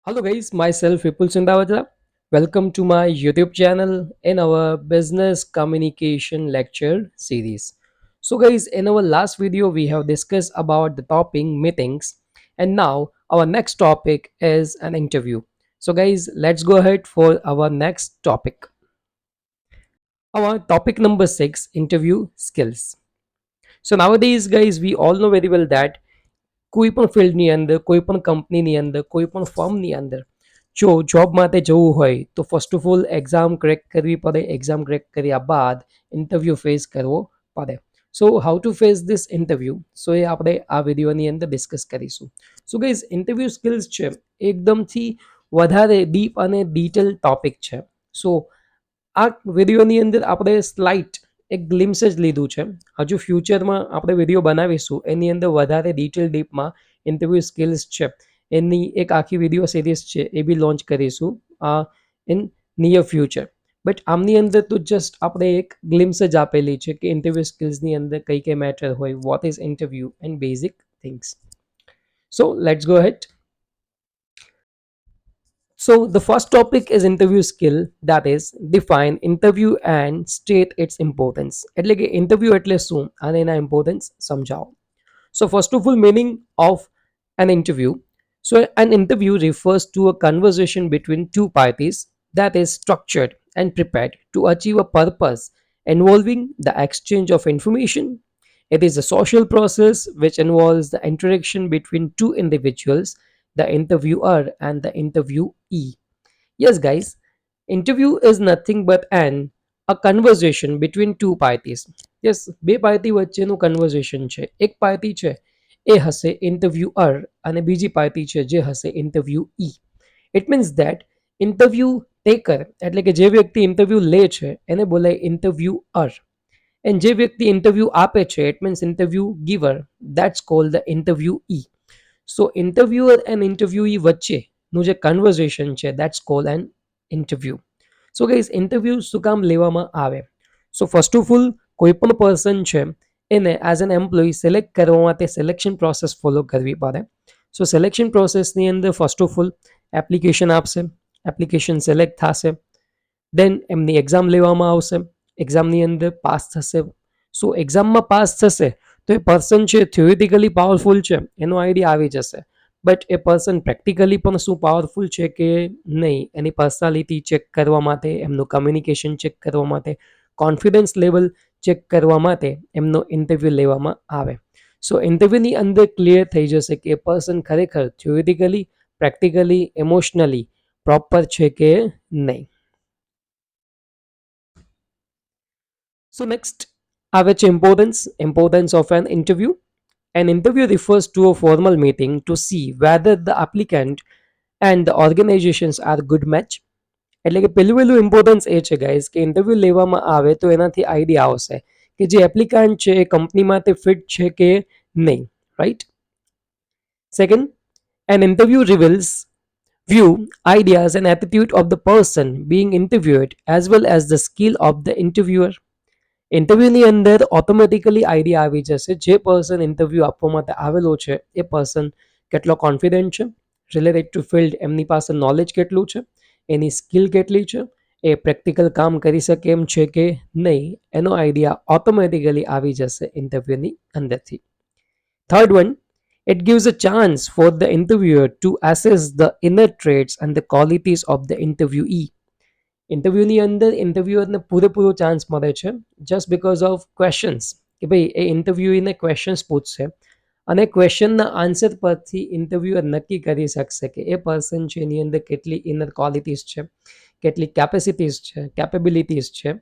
Hello guys, myself Vipul Sundawatra. Welcome to my YouTube channel in our business communication lecture series. So guys, in our last video we have discussed about the topic meetings, and now our next topic is an interview. So guys, let's go ahead for our next topic. Our topic number 6, interview skills. So nowadays guys, we all know very well that કોઈ પણ ફિલ્ડની અંદર, કોઈ પણ કંપનીની અંદર, કોઈ પણ ફર્મની અંદર જો જોબ માટે જવું હોય તો first of all exam crack કરવી પડે. એક્ઝામ ક્રેક કર્યા બાદ ઇન્ટરવ્યૂ ફેસ કરવો પડે. So how to face this interview, so એ આપણે આ વિડીયોની અંદર ડિસ્કસ કરીશું. સો ગાઈઝ, ઇન્ટરવ્યૂ સ્કિલ્સ છે એ એકદમથી વધારે ડીપ અને ડિટેલ ટોપિક છે. સો આ વિડીયોની અંદર આપણે સ્લાઇટ એક ગ્લિમ્સ જ લીધું છે. હજુ ફ્યુચરમાં આપણે વિડીયો બનાવીશું એની અંદર વધારે ડીપમાં ઇન્ટરવ્યૂ સ્કિલ્સ છે એની એક આખી વિડીયો સિરીઝ છે એ બી લોન્ચ કરીશું ઇન નિયર ફ્યુચર. બટ આમની અંદર તો જસ્ટ આપણે એક ગ્લિમ્સ જ આપેલી છે કે ઇન્ટરવ્યૂ સ્કિલ્સની અંદર કઈ કઈ મેટર હોય, what is interview and basic things. So let's go ahead. So the first topic is interview skill, that is define interview and state its importance. એટલે કે interview એટલે શું અને એના importance સમજાવો. So first of all, meaning of an interview. So an interview refers to a conversation between two parties that is structured and prepared to achieve a purpose involving the exchange of information. It is a social process which involves the interaction between two individuals, the interviewer and the interviewee. Yes, guys, interview is nothing but a conversation between two parties. Yes, બે party વચ્ચેનું conversion છે. એક party છે એ હશે interviewer અને બીજી party છે જે હશે interviewee. It means that interview taker એટલે કે જે વ્યક્તિ ઇન્ટરવ્યુ લે છે એને બોલાય ઇન્ટરવ્યુઅર, એન્ડ જે વ્યક્તિ ઇન્ટરવ્યુ આપે છે it means interview giver, that's called the interviewee. So interviewer and interviewee વચ્ચેનું જે કન્વર્ઝેશન છે that's called an interview. So guys, interview શું કામ લેવામાં આવે? સો ફર્સ્ટ ઓફ ઓલ, કોઈ પણ પર્સન છે એને એઝ એન એમ્પ્લોય સિલેક્ટ કરવા માટે સિલેક્શન પ્રોસેસ ફોલો કરવી પડે. સો સિલેક્શન પ્રોસેસની અંદર ફર્સ્ટ ઓફ ઓલ એપ્લિકેશન આપશે, એપ્લિકેશન સિલેક્ટ થશે, દેન એમની એક્ઝામ લેવામાં આવશે, એક્ઝામની અંદર પાસ થશે. સો એક્ઝામમાં પાસ થશે તો એ પર્સન છે થિયોરિટિકલી પાવરફુલ છે એનો આઈડિયા આવી જશે. બટ એ પર્સન પ્રેક્ટિકલી પણ શું પાવરફુલ છે કે નહીં, એની પર્સનાલિટી ચેક કરવા માટે, એમનું કમ્યુનિકેશન ચેક કરવા માટે, કોન્ફિડન્સ લેવલ ચેક કરવા માટે એમનો ઇન્ટરવ્યૂ લેવામાં આવે. સો ઇન્ટરવ્યૂની અંદર ક્લિયર થઈ જશે કે એ પર્સન ખરેખર થિયોરિટિકલી, પ્રેક્ટિકલી, ઇમોશનલી પ્રોપર છે કે નહીં. સો નેક્સ્ટ આવે છે importance of an interview. An interview refers to a formal meeting to see whether the applicant and the organizations are good match. એટલે કે પહેલું ઇમ્પોર્ટન્સ એ છે ગાઈઝ કે ઇન્ટરવ્યૂ લેવામાં આવે તો એનાથી આઈડિયા આવશે કે જે એપ્લિકન્ટ છે એ કંપની માટે ફિટ છે કે નહીં, right? Second, an interview reveals view, ideas and attitude of the person being interviewed as well as the skill of the interviewer. ઇન્ટરવ્યૂની અંદર ઓટોમેટિકલી આઈડિયા આવી જશે જે પર્સન ઇન્ટરવ્યૂ આપવા માટે આવેલો છે એ પર્સન કેટલો કોન્ફિડન્ટ છે, રિલેટેડ ટુ ફિલ્ડ એમની પાસે નોલેજ કેટલું છે, એની સ્કિલ કેટલી છે, એ પ્રેક્ટિકલ કામ કરી શકે એમ છે કે નહીં, એનો આઈડિયા ઓટોમેટિકલી આવી જશે ઇન્ટરવ્યૂની અંદરથી. Third one, it gives a chance for the interviewer to assess the inner traits and the qualities of the interviewee. ઇન્ટરવ્યૂની અંદર ઇન્ટરવ્યુઅરને પૂરેપૂરો ચાન્સ મળે છે જસ્ટ બિકોઝ ઓફ ક્વેશ્ચન્સ, કે ભાઈ એ ઇન્ટરવ્યુઈને ક્વેશ્ચન્સ પૂછશે અને ક્વેશ્ચનના આન્સર પરથી ઇન્ટરવ્યુઅર નક્કી કરી શકશે કે એ પર્સન છે એની અંદર કેટલી ઇનર ક્વોલિટીઝ છે, કેટલી કેપેસિટીઝ છે, કેપેબિલિટીઝ છે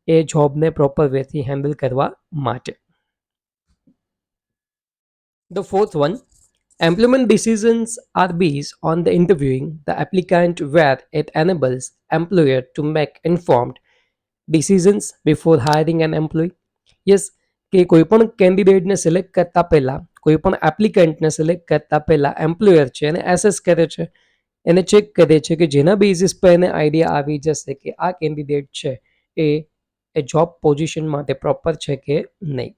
એ જોબને પ્રોપર વેથી હેન્ડલ કરવા માટે. The fourth one, employment decisions are based on the interviewing the applicant where it enables employer to make informed decisions before hiring an employee. Yes, કે કોઈ પણ કેન્ડિડેટને સિલેક્ટ કરતા પહેલા, કોઈ પણ એપ્લિકન્ટને સિલેક્ટ કરતા પહેલા એમ્પ્લોયર છે એને એસેસ કરે છે, એને ચેક કરે છે કે જેના બેઝિસ પર એને આઈડિયા આવી જશે કે આ કેન્ડિડેટ છે એ એ જોબ પોઝિશન માટે પ્રોપર છે કે નહીં.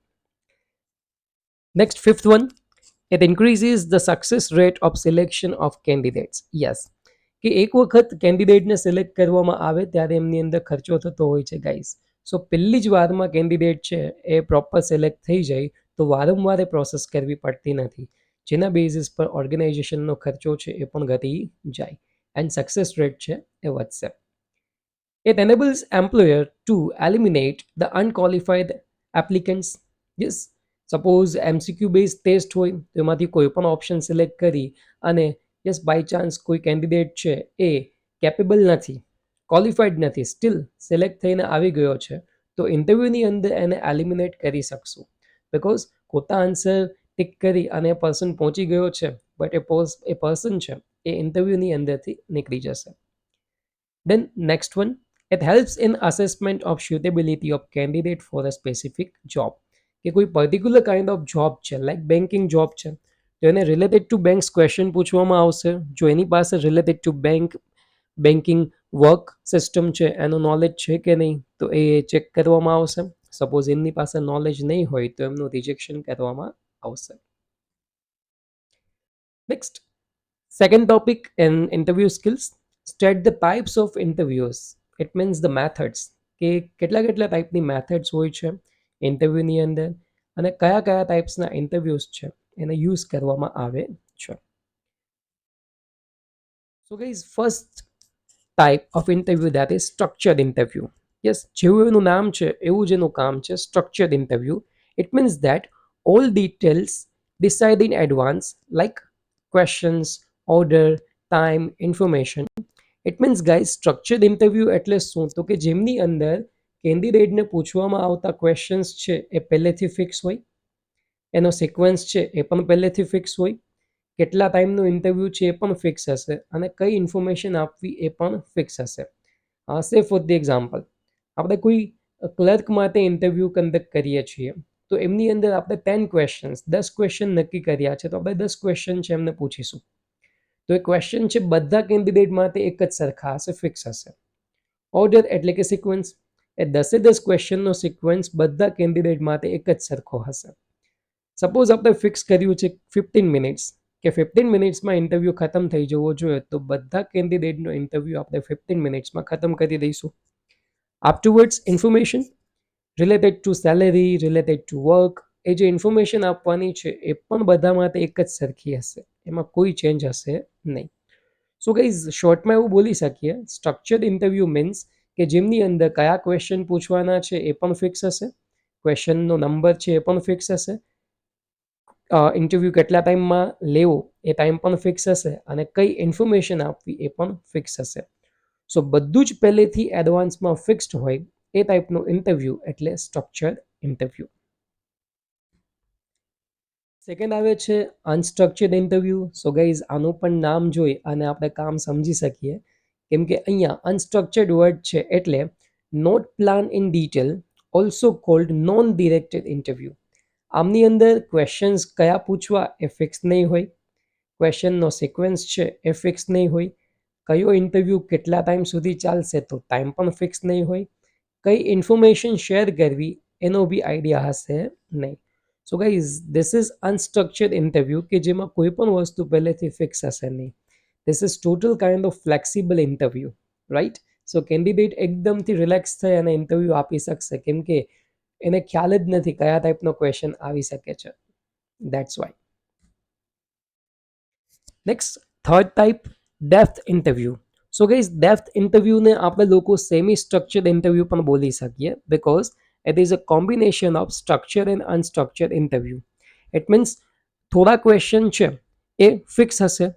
Next, fifth one, it increases the success rate of selection of candidates. Yes, કે એક વખત કેન્ડિડેટને સિલેક્ટ કરવામાં આવે ત્યારે એમની અંદર ખર્ચો થતો હોય છે ગાઈસ. સો પહેલી જ વારમાં કેન્ડિડેટ છે એ પ્રોપર સિલેક્ટ થઈ જાય તો વારંવાર એ પ્રોસેસ કરવી પડતી નથી, જેના બેઝિસ પર ઓર્ગેનાઇઝેશનનો ખર્ચો છે એ પણ ઘટી જાય એન્ડ સક્સેસ રેટ છે એ વધશે. It enables employer to eliminate the unqualified applicants. Yes, suppose MCQ base test હોય તો એમાંથી કોઈ પણ ઓપ્શન સિલેક્ટ કરી અને યસ બાય ચાન્સ કોઈ કેન્ડિડેટ છે એ કેપેબલ નથી, ક્વોલિફાઈડ નથી, સ્ટીલ સિલેક્ટ થઈને આવી ગયો છે તો ઇન્ટરવ્યૂની અંદર એને એલિમિનેટ કરી શકશું, બિકોઝ ખોટા આન્સર ટિક કરી અને એ પર્સન પહોંચી ગયો છે બટ એ પર્સન છે એ ઇન્ટરવ્યૂની અંદરથી નીકળી જશે. Then next one, it helps in assessment of suitability of candidate for a specific job. કે કોઈ પર્ટિક્યુલર કાઇન્ડ ઓફ જોબ છે લાઈક બેન્કિંગ જોબ છે તો એને રિલેટેડ ટુ બેંક્સ ક્વેશ્ચન પૂછવામાં આવશે. જો એની પાસે related to banking work system છે એનું નોલેજ છે કે નહીં તો એ ચેક કરવામાં આવશે. સપોઝ એમની પાસે નોલેજ નહીં હોય તો એમનું રિજેક્શન કરવામાં આવશે. Next, second topic in interview skills, state the types of interviews. It means the methods. કે કેટલા કેટલા ટાઈપની મેથડ્સ હોય છે ઇન્ટરવ્યૂની અંદર અને કયા કયા ટાઈપ્સના ઇન્ટરવ્યૂઝ છે એને યુઝ કરવામાં આવે છે. So guys, first type of interview that is structured interview. Yes, જેવું એનું નામ છે એવું જ એનું કામ છે, structured interview. It means that all details decide in advance, like questions, order, time, information. It means guys structured interview એટલે શું તો કે જેમની અંદર કેન્ડિડેટને પૂછવામાં આવતા ક્વેશ્ચન્સ છે એ પહેલેથી ફિક્સ હોય, એનો સિક્વન્સ છે એ પણ પહેલેથી ફિક્સ હોય, કેટલા ટાઈમનું ઇન્ટરવ્યૂ છે એ પણ ફિક્સ હશે અને કઈ ઇન્ફોર્મેશન આપવી એ પણ ફિક્સ હશે. સે ફોર ધ એક્ઝામ્પલ, આપણે કોઈ ક્લર્ક માટે ઇન્ટરવ્યૂ કન્ડક્ટ કરીએ છીએ તો એમની અંદર આપણે 10 ક્વેશ્ચન નક્કી કર્યા છે તો આપણે 10 ક્વેશ્ચન છે એમને પૂછીશું. તો એ ક્વેશ્ચન છે બધા કેન્ડિડેટ માટે એક જ સરખા હશે, ફિક્સ હશે. ઓર્ડર એટલે કે સિક્વન્સ, એ 10 ક્વેશ્ચનનો સિક્વન્સ બધા કેન્ડિડેટ માટે એક જ સરખો હશે. સપોઝ આપણે ફિક્સ કર્યું છે 15 મિનિટ્સ કે 15 મિનિટ્સમાં ઇન્ટરવ્યૂ ખતમ થઈ જવો જોઈએ તો બધા કેન્ડિડેટનો ઇન્ટરવ્યૂ આપણે 15 મિનિટ્સમાં ખતમ કરી દઈશું. Afterwards information related to salary, related to work, એ જે ઇન્ફોર્મેશન આપવાની છે એ પણ બધા માટે એક જ સરખી હશે, એમાં કોઈ ચેન્જ હશે નહીં. સો ગાઈઝ, શોર્ટમાં એવું બોલી શકીએ સ્ટ્રક્ચર્ડ ઇન્ટરવ્યૂ મીન્સ કે જેમની અંદર કયા ક્વેશ્ચન પૂછવાના છે એ પણ ફિક્સ હશે, ક્વેશ્ચનનો નંબર છે એ પણ ફિક્સ હશે, ઇન્ટરવ્યૂ કેટલા ટાઈમમાં લેવો એ ટાઈમ પણ ફિક્સ હશે અને કઈ ઇન્ફોર્મેશન આપવી એ પણ ફિક્સ હશે. સો બધું જ પહેલેથી એડવાન્સમાં ફિક્સ્ડ હોય એ ટાઈપનું ઇન્ટરવ્યૂ એટલે સ્ટ્રક્ચર્ડ ઇન્ટરવ્યૂ. સેકન્ડ આવે છે અનસ્ટ્રક્ચર્ડ ઇન્ટરવ્યૂ. સો ગાઈઝ, આનું પણ નામ જોઈ અને આપણે કામ સમજી શકીએ કેમ કે અહીંયા અનસ્ટ્રક્ચર્ડ વર્ડ છે એટલે not plan in detail, also called non directed interview. આમની અંદર ક્વેશ્ચન્સ કયા પૂછવા એ ફિક્સ નહીં હોય, ક્વેશ્ચનનો સિક્વન્સ છે એ ફિક્સ નહીં હોય, કયો ઇન્ટરવ્યૂ કેટલા ટાઈમ સુધી ચાલશે તો ટાઈમ પણ ફિક્સ નહીં હોય, કઈ ઇન્ફોર્મેશન શેર કરવી એનો બી આઈડિયા હશે નહીં. So guys, this is unstructured interview કે જેમાં કોઈ પણ વસ્તુ પહેલેથી ફિક્સ હશે નહીં. This is total kind of flexible interview, right? So candidate એકદમથી રિલેક્સ થઈ અને ઇન્ટરવ્યૂ આપી શકશે કેમ કે એને ખ્યાલ જ નથી કયા ટાઈપનો ક્વેશ્ચન આવી શકે છે. That's why. Next, third type, depth interview. So guys, depth ઇન્ટરવ્યૂને આપણે લોકો સેમી સ્ટ્રક્ચર્ડ ઇન્ટરવ્યૂ પણ બોલી શકીએ because it is a combination of structured and unstructured interview. It means થોડા ક્વેશ્ચન છે એ ફિક્સ હશે,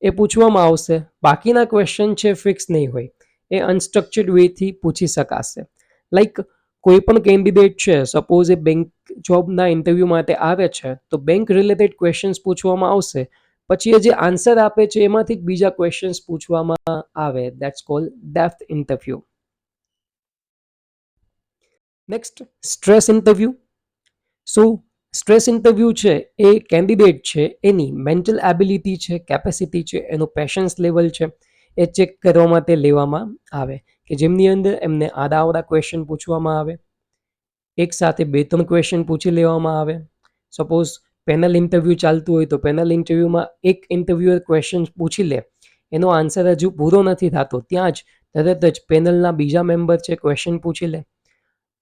એ પૂછવામાં આવશે, બાકીના ક્વેશ્ચન છે ફિક્સ નહીં હોય, એ અનસ્ટ્રક્ચર્ડ વેથી પૂછી શકાશે. લાઈક કોઈ પણ કેન્ડિડેટ છે સપોઝ એ બેંક જોબના ઇન્ટરવ્યૂ માટે આવે છે તો બેંક રિલેટેડ ક્વેશ્ચન્સ પૂછવામાં આવશે, પછી એ જે આન્સર આપે છે એમાંથી બીજા ક્વેશ્ચન્સ પૂછવામાં આવે. That's cold depth interview. Next, stress interview. So stress interview છે એ કેન્ડિડેટ છે એની મેન્ટલ એબિલિટી છે, કેપેસિટી છે, એનું પેશન્સ લેવલ છે એ ચેક કરવા માટે લેવામાં આવે કે જેમની અંદર એમને આડાઅવડા ક્વેશ્ચન પૂછવામાં આવે, એક સાથે 2-3 ક્વેશ્ચન પૂછી લેવામાં આવે. સપોઝ પેનલ ઇન્ટરવ્યૂ ચાલતું હોય તો પેનલ ઇન્ટરવ્યૂમાં એક ઇન્ટરવ્યુઅર ક્વેશ્ચન પૂછી લે, એનો આન્સર હજુ પૂરો નથી થતો ત્યાં જ તરત જ પેનલના બીજા મેમ્બર છે ક્વેશ્ચન પૂછી લે,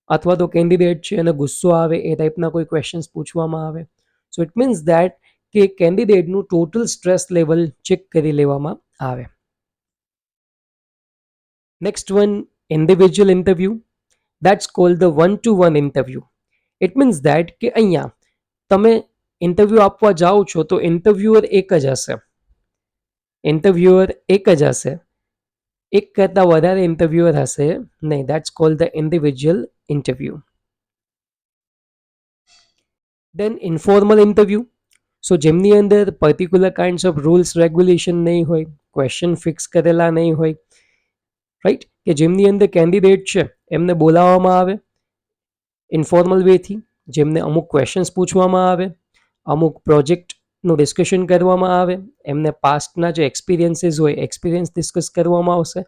અથવા તો કેન્ડિડેટ છે અને ગુસ્સો આવે એ ટાઈપના કોઈ ક્વેશ્ચન્સ પૂછવામાં આવે. સો ઇટ મીન્સ દેટ કે કેન્ડિડેટનું ટોટલ સ્ટ્રેસ લેવલ ચેક કરી લેવામાં આવે. Next one, individual interview. That's called the one to one interview. It means that કે અહીંયા તમે ઇન્ટરવ્યૂ આપવા જાઓ છો તો ઇન્ટરવ્યુઅર એક જ હશે. ઇન્ટરવ્યુઅર એક જ હશે, એક કરતાં વધારે ઇન્ટરવ્યુઅર હશે નહીં. That's called the individual interview. Then informal interview. So જેમની અંદર particular kinds of rules regulation નહીં હોય, ક્વેશ્ચન ફિક્સ કરેલા નહીં હોય, રાઈટ, કે જેમની અંદર કેન્ડિડેટ છે એમને બોલાવવામાં આવે ઇન્ફોર્મલ વેથી, જેમને અમુક ક્વેશ્ચન્સ પૂછવામાં આવે, અમુક પ્રોજેક્ટનું ડિસ્કશન કરવામાં આવે, એમને પાસ્ટના જે એક્સપિરિયન્સીસ હોય એક્સપિરિયન્સ ડિસ્કસ કરવામાં આવશે.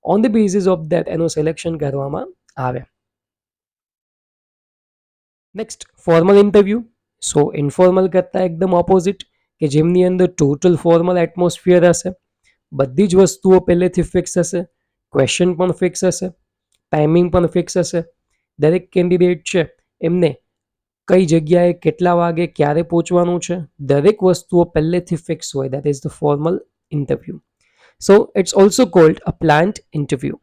On the basis of that એનું સિલેક્શન કરવામાં આવે. Next, formal interview. So informal કરતાં એકદમ ઓપોઝિટ, કે જેમની અંદર ટોટલ ફોર્મલ એટમોસ્ફિયર હશે, બધી જ વસ્તુઓ પહેલેથી ફિક્સ હશે, ક્વેશ્ચન પણ ફિક્સ હશે, ટાઈમિંગ પણ ફિક્સ હશે. દરેક કેન્ડિડેટ છે એમને કઈ જગ્યાએ કેટલા વાગે ક્યારે પહોંચવાનું છે દરેક વસ્તુઓ પહેલેથી ફિક્સ હોય. That is the formal interview. So it's also called a planned interview.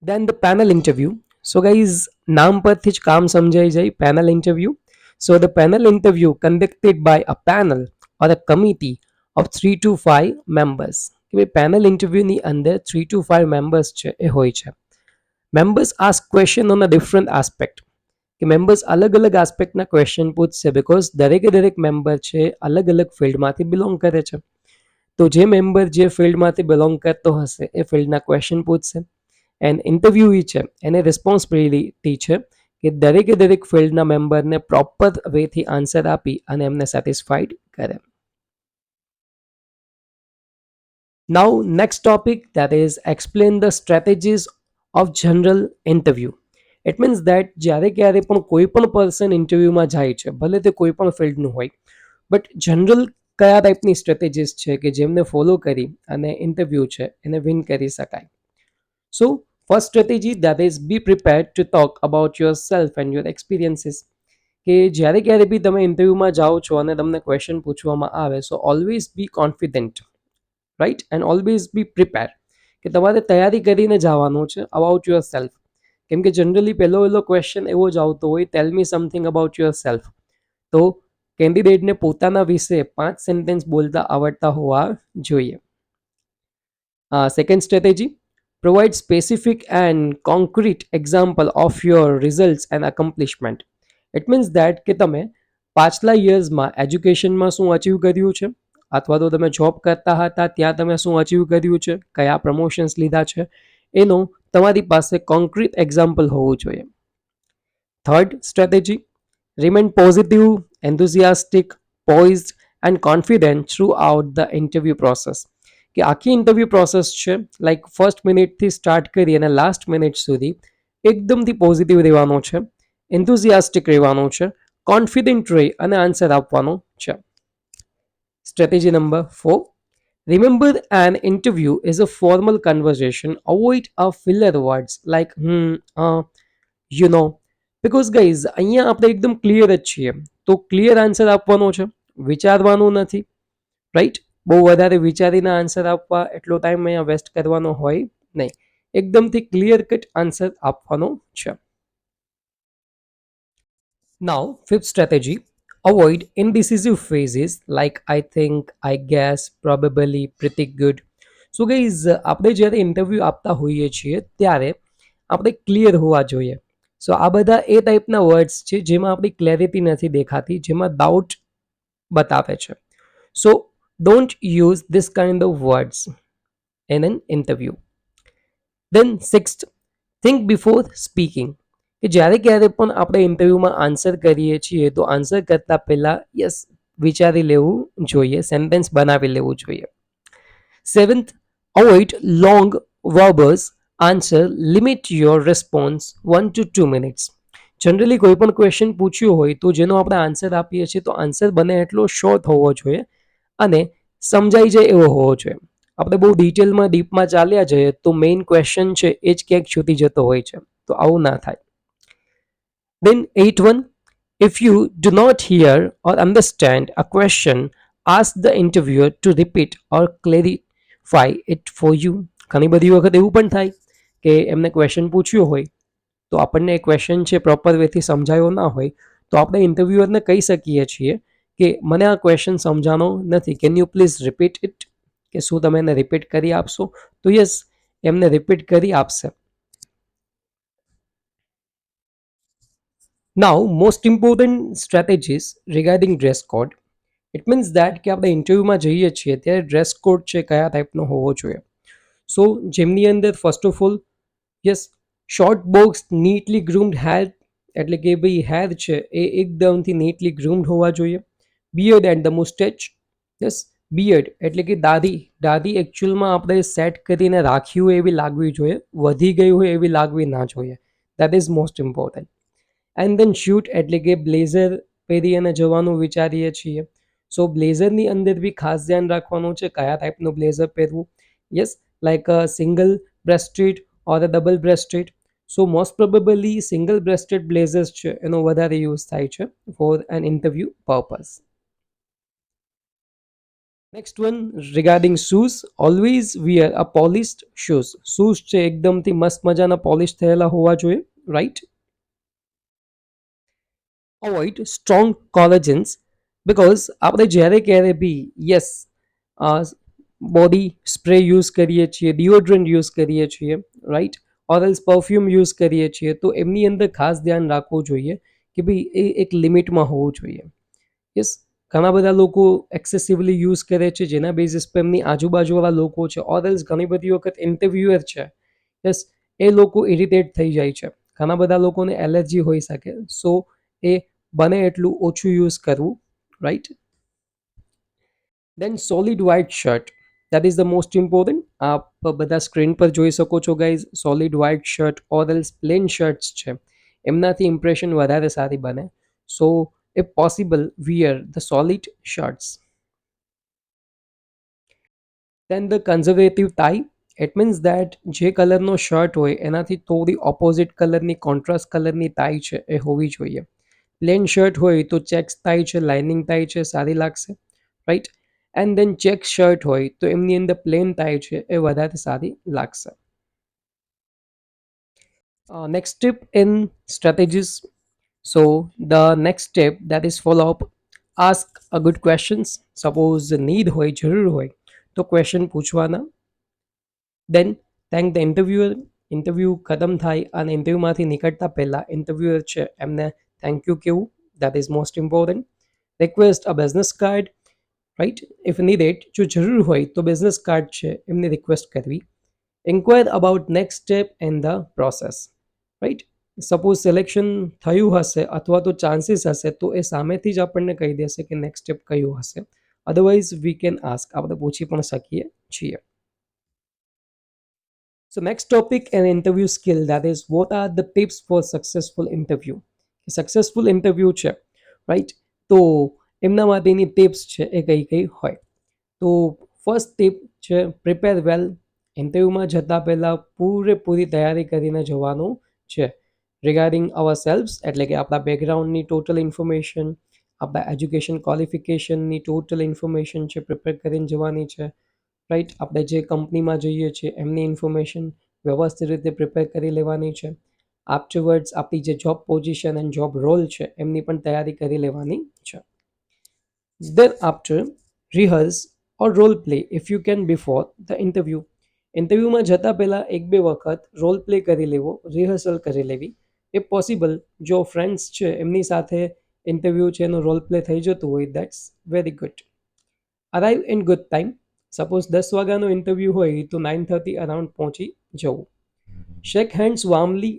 Then the panel interview. So guys, નામ પરથી જ કામ સમજાઈ જાય, panel interview. So the panel interview conducted by a panel or a committee of 3 to 5 members. કે ભાઈ panel ઇન્ટરવ્યૂની અંદર 3 to 5 members છે એ હોય છે. Members ask question on a different aspect, કે મેમ્બર્સ અલગ અલગ આસ્પેક્ટના ક્વેશ્ચન પૂછશે, બિકોઝ દરેક મેમ્બર છે અલગ અલગ ફિલ્ડમાંથી બિલોંગ કરે છે. તો જે મેમ્બર જે ફિલ્ડમાંથી બિલોંગ કરતો હશે એ ફિલ્ડના ક્વેશ્ચન પૂછશે. એન્ડ ઇન્ટરવ્યુઈ છે એને રિસ્પોન્સિબિલિટી છે કે દરેક ફિલ્ડના મેમ્બરને પ્રોપર વેથી આન્સર આપી અને એમને સેટિસ્ફાઈડ કરે. Now next topic, that is explain the strategies of general interview. It means that જ્યારે ક્યારે પણ કોઈ પણ પર્સન ઇન્ટરવ્યૂમાં જાય છે, ભલે તે કોઈ પણ ફિલ્ડનું હોય, બટ જનરલ કયા ટાઈપની સ્ટ્રેટેજીસ છે કે જેમને ફોલો કરી અને ઇન્ટરવ્યૂ છે એને વિન કરી શકાય. So first strategy, that is be prepared to talk about yourself and your experiences. કે જ્યારે ક્યારે બી તમે ઇન્ટરવ્યૂમાં જાઓ છો અને તમને ક્વેશ્ચન પૂછવામાં આવે, so always be confident, right, and always be prepare, કે તમારે તૈયારી કરીને જવાનું છે અબાઉટ યોર સેલ્ફ. કેમ કે જનરલી પહેલો ક્વેશ્ચન એવો જ આવતો હોય, ટેલ મી સમથિંગ અબાઉટ યોર સેલ્ફ. તો કેન્ડિડેટને પોતાના વિશે 5 સેન્ટેન્સ બોલતા આવડતા હોવા જોઈએ. Second strategy, provide specific and concrete example of your results and accomplishment. It means that કે તમે પાછલા યર્સમાં એજ્યુકેશનમાં શું અચીવ કર્યું છે, અથવા તો તમે જોબ કરતા હતા ત્યાં તમે શું અચીવ કર્યું છે, કયા પ્રમોશન્સ લીધા છે, એનો તમારી પાસે કોન્ક્રીટ એક્ઝામ્પલ હોવું જોઈએ. Third strategy, remain positive, enthusiastic, poised and confident throughout the interview process. કે આખી ઇન્ટરવ્યૂ પ્રોસેસ છે લાઈક ફર્સ્ટ મિનિટથી સ્ટાર્ટ કરી અને લાસ્ટ મિનિટ સુધી એકદમથી પોઝિટિવ રહેવાનો છે, એન્થુઝિયાસ્ટિક રહેવાનું છે, કોન્ફિડન્ટ રહી અને આન્સર આપવાનો છે. Strategy number 4, remember an interview is a formal conversation, avoid a filler words like you know, because guys અહીંયા આપણે એકદમ ક્લિયર જ છીએ, તો ક્લિયર આન્સર આપવાનો છે, વિચારવાનું નથી, રાઈટ. બહુ વધારે વિચારીને આન્સર આપવા એટલો ટાઈમ અહીંયા વેસ્ટ કરવાનો હોય નહીં, એકદમથી ક્લિયર કટ આન્સર આપવાનો છે. Now fifth strategy, avoid indecisive phrases like I think, I guess, probably, pretty good. So guys આપણે જ્યારે ઇન્ટરવ્યૂ આપતા હોઈએ છીએ ત્યારે આપણે ક્લિયર હોવા જોઈએ. સો આ બધા એ ટાઈપના વર્ડ્સ છે જેમાં આપણી ક્લેરિટી નથી દેખાતી, જેમાં ડાઉટ બતાવે છે. સો don't use this kind of words in an interview. Then sixth, think before speaking. કે જ્યારે ક્યારે પણ આપણે ઇન્ટરવ્યૂમાં આન્સર કરીએ છીએ તો આન્સર કરતાં પહેલાં યસ વિચારી લેવું જોઈએ, સેન્ટેન્સ બનાવી લેવું જોઈએ. Seventh, avoid long verbose answer, limit your response 1 to 2 minutes. Generally કોઈ પણ ક્વેશ્ચન પૂછ્યું હોય તો જેનો આપણે આન્સર આપીએ છીએ તો આન્સર બને એટલો શોર્ટ હોવો જોઈએ અને સમજાઈ જાય એવો હોવો જોઈએ. આપણે બહુ ડિટેલમાં ડીપમાં ચાલ્યા જઈએ તો મેઇન ક્વેશ્ચન છે એ જ ક્યાંક છૂટી જતો હોય છે, તો આવું ના થાય. Then 8.1, if you do not hear or understand a question, ask the interviewer to repeat or clarify it for you. ઘણી બધી વખત એવું પણ થાય કે એમને ક્વેશ્ચન પૂછ્યો હોય તો આપણને એ ક્વેશ્ચન છે પ્રોપર વેથી સમજાયો ના હોય, તો આપણે ઇન્ટરવ્યુઅરને કહી શકીએ છીએ કે મને આ ક્વેશ્ચન સમજાણો નથી, can you please repeat it, કે શું તમે એને રિપીટ કરી આપશો? તો યસ, એમને રિપીટ કરી આપશે. Now, most important strategies regarding dress code. It means that કે આપણે ઇન્ટરવ્યૂમાં જઈએ છીએ ત્યારે ડ્રેસ કોડ છે કયા ટાઈપનો હોવો જોઈએ. સો જેમની અંદર first of all, yes, short box neatly groomed hair, એટલે કે ભાઈ હેર છે એ એકદમથી નીટલી ગ્રૂમ્ડ હોવા જોઈએ. Beard and the moustache, yes, beard એટલે કે દાઢી, દાઢી એકચ્યુઅલમાં આપણે સેટ કરીને રાખી હોય એવી લાગવી જોઈએ, વધી ગઈ હોય એવી લાગવી ના જોઈએ. That is most important. And then shoot એટલે કે બ્લેઝર પહેરી અને જવાનું વિચારીએ છીએ. સો બ્લેઝરની અંદર બી ખાસ ધ્યાન રાખવાનું છે કયા ટાઈપનું બ્લેઝર પહેરવું. Yes, like a single breasted or a double breasted. So most probably single breasted blazers છે એનો વધારે યુઝ થાય છે for an interview purpose. Next one regarding shoes, always wear a polished shoes. Shoes છે એકદમથી મસ્ત મજાના પોલિશ થયેલા હોવા જોઈએ, right. Avoid strong colognes, because આપણે જ્યારે ક્યારે બી, યસ, બોડી સ્પ્રે યુઝ કરીએ છીએ, ડિઓડ્રન્ટ યુઝ કરીએ છીએ, રાઈટ, ઓરલ્સ પરફ્યુમ યુઝ કરીએ છીએ, તો એમની અંદર ખાસ ધ્યાન રાખવું જોઈએ કે ભાઈ એ એક લિમિટમાં હોવું જોઈએ. યસ, ઘણા બધા લોકો એક્સેસિવલી યુઝ કરે છે જેના બેઝિસ પર એમની આજુબાજુવાળા લોકો છે ઓરલ્સ ઘણી બધી વખત ઇન્ટરવ્યુઅર છે, યસ, એ લોકો ઇરિટેટ થઈ જાય છે. ઘણા બધા લોકોને એલર્જી હોઈ શકે, સો એ બને એટલું ઓછું યુઝ કરવું, right. Then solid white shirt, that is the most important. આપ બધા સ્ક્રીન પર જોઈ શકો છો guys, solid white shirt or else plain shirts છે એમનાથી ઇમ્પ્રેશન વધારે સારી બને. સો if possible wear the solid shirts. Then the conservative tie, it means that જે કલરનો શર્ટ હોય એનાથી થોડી ઓપોઝિટ કલરની કોન્ટ્રાસ્ટ કલરની ટાઈ છે એ હોવી જોઈએ. પ્લેન શર્ટ હોય તો ચેક્સ ટાઈ છે, લાઇનિંગ ટાઈ છે, સારી લાગશે, right. And then check shirt હોય તો એમની અંદર પ્લેન ટાઈ છે એ વધારે સારી લાગશે. Next tip in strategies. So the next step that is follow up. Ask a good questions. Suppose need હોય, જરૂર હોય તો ક્વેશ્ચન પૂછવાના. Then thank the interviewer. Interview ખતમ થાય અને ઇન્ટરવ્યૂમાંથી નીકળતા પહેલાં ઇન્ટરવ્યુઅર છે એમને થેન્ક યુ કેવું, that is most important. Request a business card, right, if needed, જો જરૂર હોય તો બિઝનેસ કાર્ડ છે એમને રિક્વેસ્ટ કરવી. Inquire about next step in the process, right. Suppose selection થયું હશે અથવા તો ચાન્સીસ હશે તો એ સામેથી જ આપણને કહી દેશે કે નેક્સ્ટ સ્ટેપ કયું હશે. અદરવાઇઝ વી કેન આસ્ક, આપણે પૂછી પણ શકીએ છીએ. So next topic an interview skill, that is what are the tips for successful interview. Successful interview છે, રાઈટ, તો એમના માટેની ટિપ્સ છે એ કઈ કઈ હોય. તો ફર્સ્ટ ટિપ છે પ્રિપેર વેલ. ઇન્ટરવ્યૂમાં જતાં પહેલાં પૂરેપૂરી તૈયારી કરીને જવાનું છે. રિગાર્ડિંગ અવર સેલ્ફ્સ એટલે કે આપણા બેકગ્રાઉન્ડની ટોટલ ઇન્ફોર્મેશન, આપણા એજ્યુકેશન ક્વોલિફિકેશનની ટોટલ ઇન્ફોર્મેશન છે પ્રિપેર કરીને જવાની છે, રાઈટ. આપણે જે કંપનીમાં જઈએ છીએ એમની ઇન્ફોર્મેશન વ્યવસ્થિત રીતે પ્રિપેર કરી લેવાની છે. આફ્ટરવર્ડ્સ આપણી જે job position and job role છે એમની પણ તૈયારી કરી લેવાની છે. Then after rehearse or role play if you can before the interview. ઇન્ટરવ્યૂમાં જતાં પહેલાં એક બે વખત રોલ પ્લે કરી લેવો, રિહર્સલ કરી લેવી. એ પોસિબલ જો ફ્રેન્ડ્સ છે એમની સાથે ઇન્ટરવ્યૂ છે એનું રોલ પ્લે થઈ જતું હોય, that's very good. Arrive in good time. Suppose 10 વાગ્યાનો ઇન્ટરવ્યૂ હોય તો 9:30 અરાઉન્ડ પહોંચી જવું. Shake hands warmly.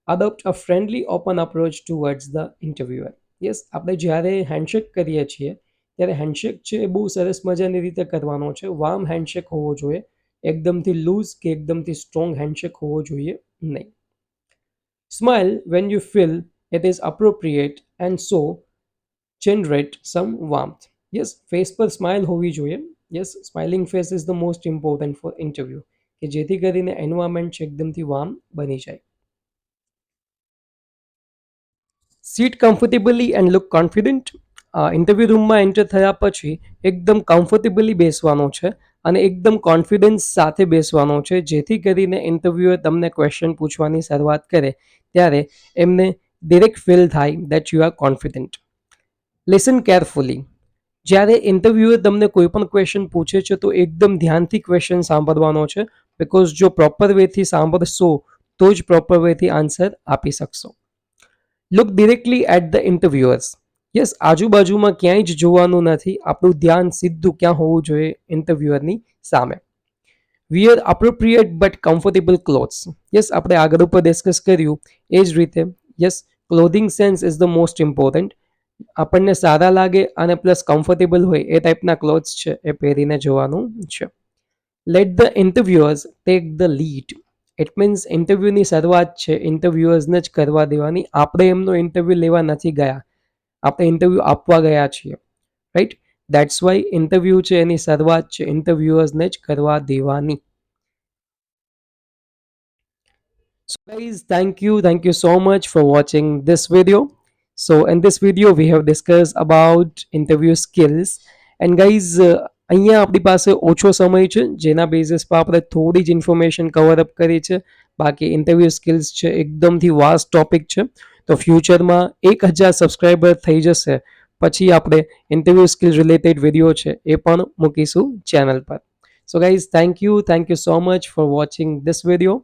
Adopt a friendly open approach towards the interviewer. Yes, આપણે જ્યારે હેન્ડશેક કરીએ છીએ ત્યારે હેન્ડશેક છે એ બહુ સરસ મજાની રીતે કરવાનો છે. વાર્મ હેન્ડશેક હોવો જોઈએ, એકદમથી લૂઝ કે એકદમથી સ્ટ્રોંગ હેન્ડશેક હોવો જોઈએ નહીં. Smile when you feel it is appropriate and so generate some warmth. Yes, face પર સ્માઇલ હોવી જોઈએ. Yes, smiling face is the most important for interview, કે જેથી કરીને એન્વાયરમેન્ટ છે એકદમથી વાર્મ બની જાય. Seat comfortably and look confident. Interview રૂમમાં એન્ટર થયા પછી એકદમ કમ્ફર્ટેબલી બેસવાનું છે અને એકદમ કોન્ફિડન્સ સાથે બેસવાનું છે, જેથી કરીને ઇન્ટરવ્યુઅર તમને ક્વેશ્ચન પૂછવાની શરૂઆત કરે ત્યારે એમને ડિરેક્ટ ફીલ થાય that you are confident. Listen carefully. જ્યારે ઇન્ટરવ્યુઅર તમને કોઈ પણ ક્વેશ્ચન પૂછે છે તો એકદમ ધ્યાનથી ક્વેશ્ચન સાંભળવાનો છે, બિકોઝ જો પ્રોપર વેથી સાંભળશો તો જ પ્રોપર વેથી આન્સર આપી શકશો. Look directly at the interviewers. Yes, આજુબાજુમાં ક્યાંય જ જોવાનું નથી, આપણું ધ્યાન સીધું ક્યાં હોવું જોઈએ? ઇન્ટરવ્યુઅરની સામે. Wear appropriate but comfortable clothes. Yes, આપણે આગળ ઉપર ડિસ્કસ કર્યું એ જ રીતે. Yes, clothing sense is the most important. આપણને સારા લાગે અને પ્લસ કમ્ફર્ટેબલ હોય એ ટાઈપના ક્લોથ્સ છે એ પહેરીને જવાનું છે. Let the interviewers take the lead. It means ઇન્ટરવ્યૂની શરૂઆત છે ઇન્ટરવ્યુઅર્સને જ કરવા દેવાની, આપણે એમનો ઇન્ટરવ્યૂ લેવા નથી ગયા, આપણે ઇન્ટરવ્યૂ આપવા ગયા છીએ, રાઈટ? દેટ્સ વાય ઇન્ટરવ્યૂ છે એની શરૂઆત છે ઇન્ટરવ્યુઅર્સને જ કરવા દેવાની. So guys, thank you so much for watching this video. So in this video we have discussed about interview skills, and guys, અહીંયા આપણી પાસે ઓછો સમય છે જેના બેઝિસ પર આપણે થોડી જ ઇન્ફોર્મેશન કવર અપ કરી છે. બાકી ઇન્ટરવ્યૂ સ્કિલ્સ છે એકદમથી વાસ્ટ ટોપિક છે. તો ફ્યુચરમાં 1000 સબસ્ક્રાઈબર થઈ જશે પછી આપણે ઇન્ટરવ્યૂ સ્કિલ રિલેટેડ વિડીયો છે એ પણ મૂકીશું ચેનલ પર. So guys, thank you so much for watching this video.